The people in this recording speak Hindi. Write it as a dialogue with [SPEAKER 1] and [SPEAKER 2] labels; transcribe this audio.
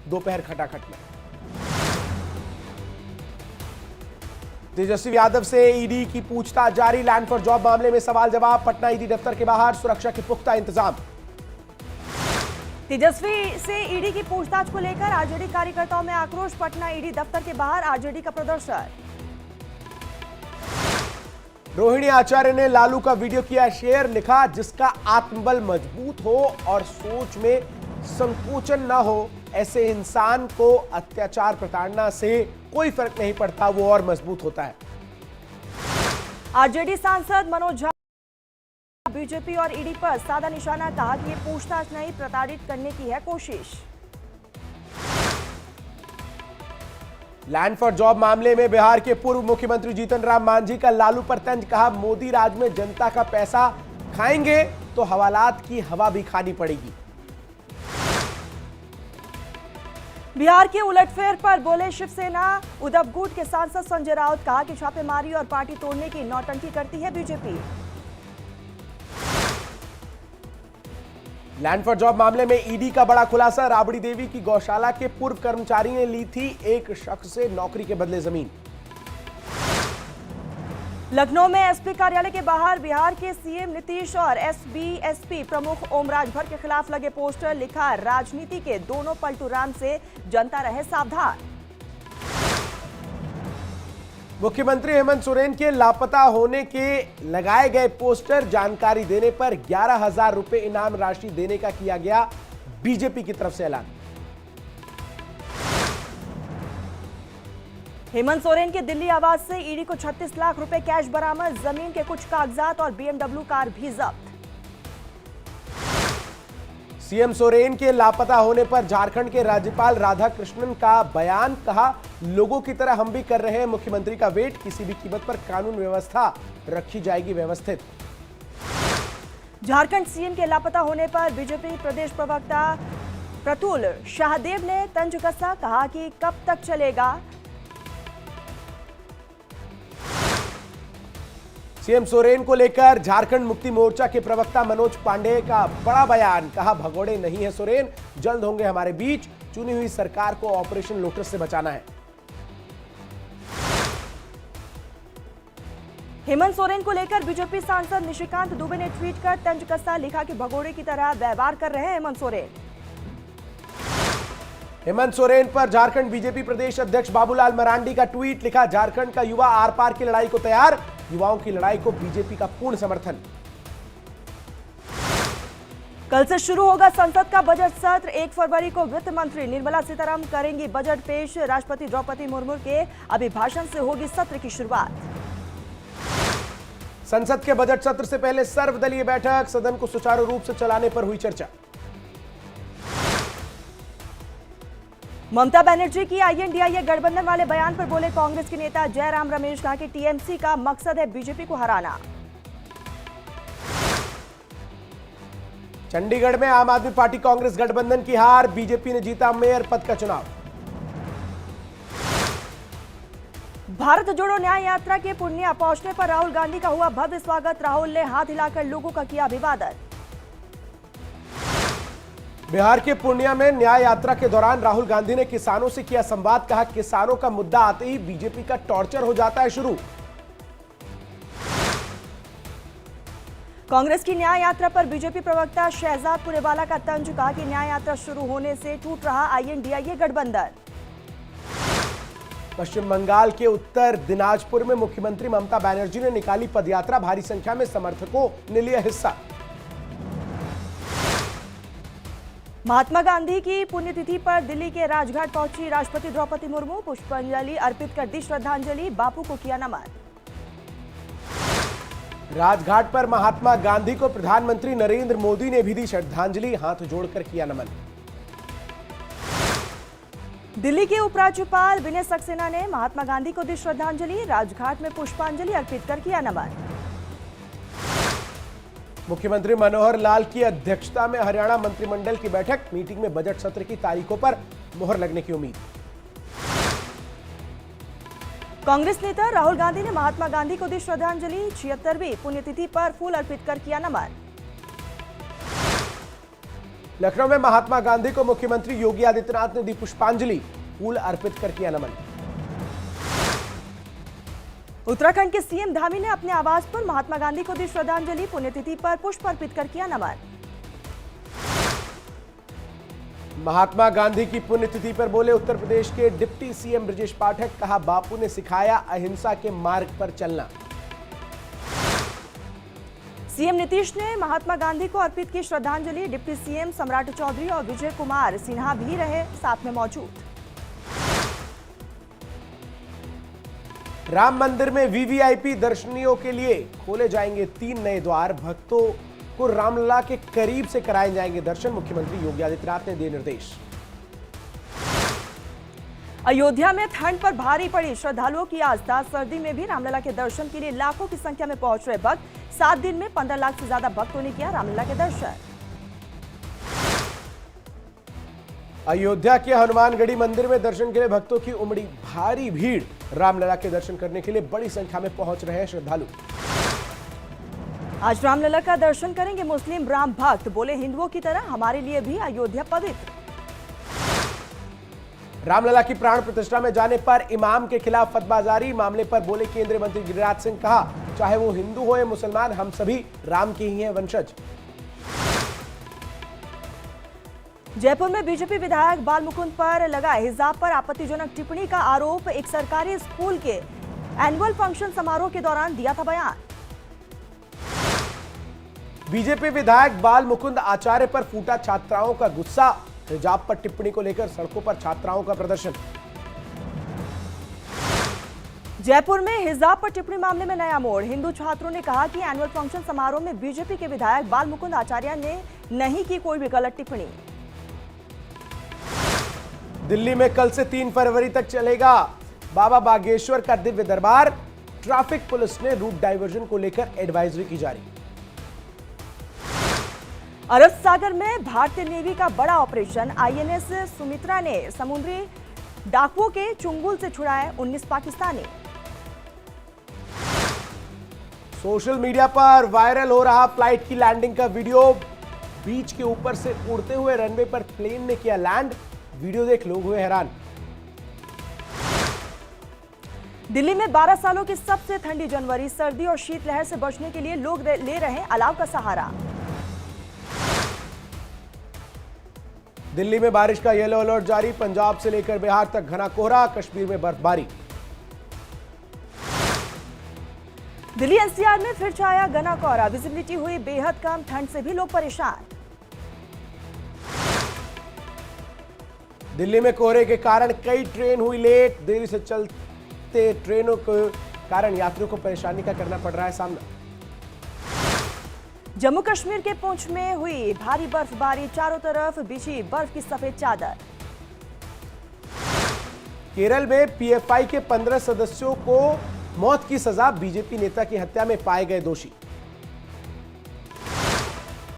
[SPEAKER 1] दोपहर खटाखट में। तेजस्वी यादव से ईडी की पूछताछ जारी। लैंड फॉर जॉब मामले में सवाल जवाब। पटना ईडी दफ्तर के बाहर सुरक्षा के पुख्ता इंतजाम।
[SPEAKER 2] तेजस्वी से ईडी की पूछताछ को लेकर आरजेडी कार्यकर्ताओं में आक्रोश। पटना ईडी दफ्तर के बाहर आरजेडी का प्रदर्शन।
[SPEAKER 1] रोहिणी आचार्य ने लालू का वीडियो किया शेयर। लिखा, जिसका आत्मबल मजबूत हो और सोच में संकोचन ना हो, ऐसे इंसान को अत्याचार प्रताड़ना से कोई फर्क नहीं पड़ता, वो और मजबूत होता है।
[SPEAKER 2] आरजेडी सांसद मनोज झा बीजेपी और ईडी पर साधा निशाना। कहा कि ये पूछताछ नहीं, प्रताड़ित करने की है कोशिश।
[SPEAKER 1] लैंड फॉर जॉब मामले में बिहार के पूर्व मुख्यमंत्री जीतन राम मांझी का लालू पर तंज। कहा, मोदी राज में जनता का पैसा खाएंगे तो हवालात की हवा भी खानी पड़ेगी।
[SPEAKER 2] बिहार के उलटफेर पर बोले शिवसेना। उद्धव गुट के सांसद संजय राउत। कहा कि छापेमारी और पार्टी तोड़ने की नौटंकी करती है बीजेपी।
[SPEAKER 1] लैंड फॉर जॉब मामले में ईडी का बड़ा खुलासा। राबड़ी देवी की गौशाला के पूर्व कर्मचारी ने ली थी एक शख्स से नौकरी के बदले जमीन।
[SPEAKER 2] लखनऊ में एसपी कार्यालय के बाहर बिहार के सीएम नीतीश और एसपी प्रमुख ओम राजभर के खिलाफ लगे पोस्टर। लिखा, राजनीति के दोनों पलटू राम से जनता रहे सावधान।
[SPEAKER 1] मुख्यमंत्री हेमंत सोरेन के लापता होने के लगाए गए पोस्टर। जानकारी देने पर 11,000 रुपए इनाम राशि देने का किया गया बीजेपी की तरफ से ऐलान।
[SPEAKER 2] हेमंत सोरेन के दिल्ली आवास से ईडी को 36 लाख रुपए कैश बरामद। जमीन के कुछ कागजात और बीएमडब्ल्यू कार भी जब्त।
[SPEAKER 1] सीएम सोरेन के लापता होने पर झारखंड के राज्यपाल राधाकृष्णन का बयान। कहा, लोगों की तरह हम भी कर रहे हैं मुख्यमंत्री का वेट। किसी भी कीमत पर कानून व्यवस्था रखी जाएगी व्यवस्थित।
[SPEAKER 2] झारखंड सीएम के लापता होने पर बीजेपी प्रदेश प्रवक्ता प्रतुल शाहदेव ने तंज कसा। कहा कि कब तक चलेगा।
[SPEAKER 1] सीएम सोरेन को लेकर झारखंड मुक्ति मोर्चा के प्रवक्ता मनोज पांडेय का बड़ा बयान। कहा, भगोड़े नहीं है सोरेन, जल्द होंगे हमारे बीच। चुनी हुई सरकार को ऑपरेशन लोटस से बचाना है।
[SPEAKER 2] हेमंत सोरेन को लेकर बीजेपी सांसद निशिकांत दुबे ने ट्वीट कर तंज कसा। लिखा कि भगोड़े की तरह व्यवहार कर रहे हैं हेमंत सोरेन।
[SPEAKER 1] हेमंत सोरेन पर झारखंड बीजेपी प्रदेश अध्यक्ष बाबूलाल मरांडी का ट्वीट। लिखा, झारखंड का युवा आर पार की लड़ाई को तैयार। युवाओं की लड़ाई को बीजेपी का पूर्ण समर्थन।
[SPEAKER 2] कल से शुरू होगा संसद का बजट सत्र। 1 फरवरी को वित्त मंत्री निर्मला सीतारमण करेंगी बजट पेश। राष्ट्रपति द्रौपदी मुर्मू के अभिभाषण से होगी सत्र की शुरुआत।
[SPEAKER 1] संसद के बजट सत्र से पहले सर्वदलीय बैठक। सदन को सुचारू रूप से चलाने पर हुई चर्चा।
[SPEAKER 2] ममता बनर्जी की आईएनडीआईए गठबंधन वाले बयान पर बोले कांग्रेस के नेता जयराम रमेश। कहा कि टीएमसी का मकसद है बीजेपी को हराना।
[SPEAKER 1] चंडीगढ़ में आम आदमी पार्टी कांग्रेस गठबंधन की हार। बीजेपी ने जीता मेयर पद का चुनाव।
[SPEAKER 2] भारत जोड़ो न्याय यात्रा के पूर्णिया पहुंचने पर राहुल गांधी का हुआ भव्य स्वागत। राहुल ने हाथ हिलाकर लोगों का किया अभिवादन।
[SPEAKER 1] बिहार के पूर्णिया में न्याय यात्रा के दौरान राहुल गांधी ने किसानों से किया संवाद। कहा, किसानों का मुद्दा आते ही बीजेपी का टॉर्चर हो जाता है शुरू।
[SPEAKER 2] कांग्रेस की न्याय यात्रा पर बीजेपी प्रवक्ता शहजाद पुरेवाला का तंज। कहा कि न्याय यात्रा शुरू होने से टूट रहा आईएनडीआईए गठबंधन।
[SPEAKER 1] पश्चिम बंगाल के उत्तर दिनाजपुर में मुख्यमंत्री ममता बनर्जी ने निकाली पदयात्रा। भारी संख्या में समर्थकों ने लिया हिस्सा।
[SPEAKER 2] महात्मा गांधी की पुण्यतिथि पर दिल्ली के राजघाट पहुंची राष्ट्रपति द्रौपदी मुर्मू। पुष्पांजलि अर्पित कर दी श्रद्धांजलि। बापू को किया नमन।
[SPEAKER 1] राजघाट पर महात्मा गांधी को प्रधानमंत्री नरेंद्र मोदी ने भी दी श्रद्धांजलि। हाथ जोड़कर किया नमन।
[SPEAKER 2] दिल्ली के उपराज्यपाल विनय सक्सेना ने महात्मा गांधी को दी श्रद्धांजलि। राजघाट में पुष्पांजलि अर्पित कर किया नमन।
[SPEAKER 1] मुख्यमंत्री मनोहर लाल की अध्यक्षता में हरियाणा मंत्रिमंडल की बैठक। मीटिंग में बजट सत्र की तारीखों पर मुहर लगने की उम्मीद।
[SPEAKER 2] कांग्रेस नेता राहुल गांधी ने महात्मा गांधी को दी श्रद्धांजलि। 76वीं पुण्यतिथि पर फूल अर्पित कर किया नमन।
[SPEAKER 1] लखनऊ में महात्मा गांधी को मुख्यमंत्री योगी आदित्यनाथ ने दी पुष्पांजलि, फूल अर्पित कर किया नमन।
[SPEAKER 2] उत्तराखंड के सीएम धामी ने अपने आवास पर महात्मा गांधी को दी श्रद्धांजलि, पुण्यतिथि पर पुष्प अर्पित कर किया नमन।
[SPEAKER 1] महात्मा गांधी की पुण्यतिथि पर बोले उत्तर प्रदेश के डिप्टी सीएम ब्रजेश पाठक, कहा बापू ने सिखाया अहिंसा के मार्ग पर चलना।
[SPEAKER 2] सीएम नीतीश ने महात्मा गांधी को अर्पित की श्रद्धांजलि, डिप्टी सीएम सम्राट चौधरी और विजय कुमार सिन्हा भी रहे साथ में मौजूद।
[SPEAKER 1] राम मंदिर में वीवीआईपी दर्शनियों के लिए खोले जाएंगे 3 नए द्वार, भक्तों को रामलला के करीब से कराए जाएंगे दर्शन, मुख्यमंत्री योगी आदित्यनाथ ने दिए निर्देश।
[SPEAKER 2] अयोध्या में ठंड पर भारी पड़ी श्रद्धालुओं की आस्था, सर्दी में भी रामलला के दर्शन के लिए लाखों की संख्या में पहुंच रहे भक्त। 7 दिन में 15 लाख से ज्यादा भक्तों ने किया रामलला के दर्शन।
[SPEAKER 1] अयोध्या के हनुमानगढ़ी मंदिर में दर्शन के लिए भक्तों की उमड़ी भारी भीड़, रामलला के दर्शन करने के लिए बड़ी संख्या में पहुंच रहे हैं श्रद्धालु।
[SPEAKER 2] आज रामलला का दर्शन करेंगे मुस्लिम राम भक्त, बोले हिंदुओं की तरह हमारे लिए भी अयोध्या पवित्र।
[SPEAKER 1] रामलला की प्राण प्रतिष्ठा में जाने पर इमाम के खिलाफ फतवा जारी, मामले पर बोले केंद्रीय मंत्री गिरिराज सिंह, कहा चाहे वो हिंदू हो या मुसलमान, हम सभी राम के ही हैं वंशज।
[SPEAKER 2] जयपुर में बीजेपी विधायक बाल मुकुंद पर लगा हिजाब पर आपत्तिजनक टिप्पणी का आरोप, एक सरकारी स्कूल के एनुअल फंक्शन समारोह के दौरान दिया था बयान।
[SPEAKER 1] बीजेपी विधायक बाल मुकुंद आचार्य पर फूटा छात्राओं का गुस्सा, हिजाब पर टिप्पणी को लेकर सड़कों पर छात्राओं का प्रदर्शन।
[SPEAKER 2] जयपुर में हिजाब पर टिप्पणी मामले में नया मोड़, हिंदू छात्रों ने कहा कि एनुअल फंक्शन समारोह में बीजेपी के विधायक बाल मुकुंद आचार्य ने नहीं की कोई भी गलत टिप्पणी।
[SPEAKER 1] दिल्ली में कल से 3 फरवरी तक चलेगा बाबा बागेश्वर का दिव्य दरबार, ट्रैफिक पुलिस ने रूट डाइवर्जन को लेकर एडवाइजरी की जारी।
[SPEAKER 2] अरब सागर में भारतीय नेवी का बड़ा ऑपरेशन, आईएनएस सुमित्रा ने समुद्री डाकुओं के चुंगुल से छुड़ाए 19 पाकिस्तानी।
[SPEAKER 1] सोशल मीडिया पर वायरल हो रहा फ्लाइट की लैंडिंग का वीडियो, बीच के ऊपर से उड़ते हुए रनवे पर प्लेन ने किया लैंड, वीडियो देख लोग हुए हैरान।
[SPEAKER 2] दिल्ली में 12 सालों की सबसे ठंडी जनवरी, सर्दी और शीतलहर से बचने के लिए लोग ले रहे हैं अलाव का सहारा।
[SPEAKER 1] दिल्ली में बारिश का येलो अलर्ट जारी, पंजाब से लेकर बिहार तक घना कोहरा, कश्मीर में बर्फबारी।
[SPEAKER 2] दिल्ली एनसीआर में फिर छाया घना कोहरा, विजिबिलिटी हुई बेहद कम, ठंड से भी लोग परेशान।
[SPEAKER 1] दिल्ली में कोहरे के कारण कई ट्रेन हुई लेट, देरी से चलते ट्रेनों के कारण यात्रियों को परेशानी का करना पड़ रहा है सामना।
[SPEAKER 2] जम्मू कश्मीर के पुंछ में हुई भारी बर्फबारी, चारों तरफ बिछी बर्फ की सफेद चादर।
[SPEAKER 1] केरल में पीएफआई के 15 सदस्यों को मौत की सजा, बीजेपी नेता की हत्या में पाए गए दोषी।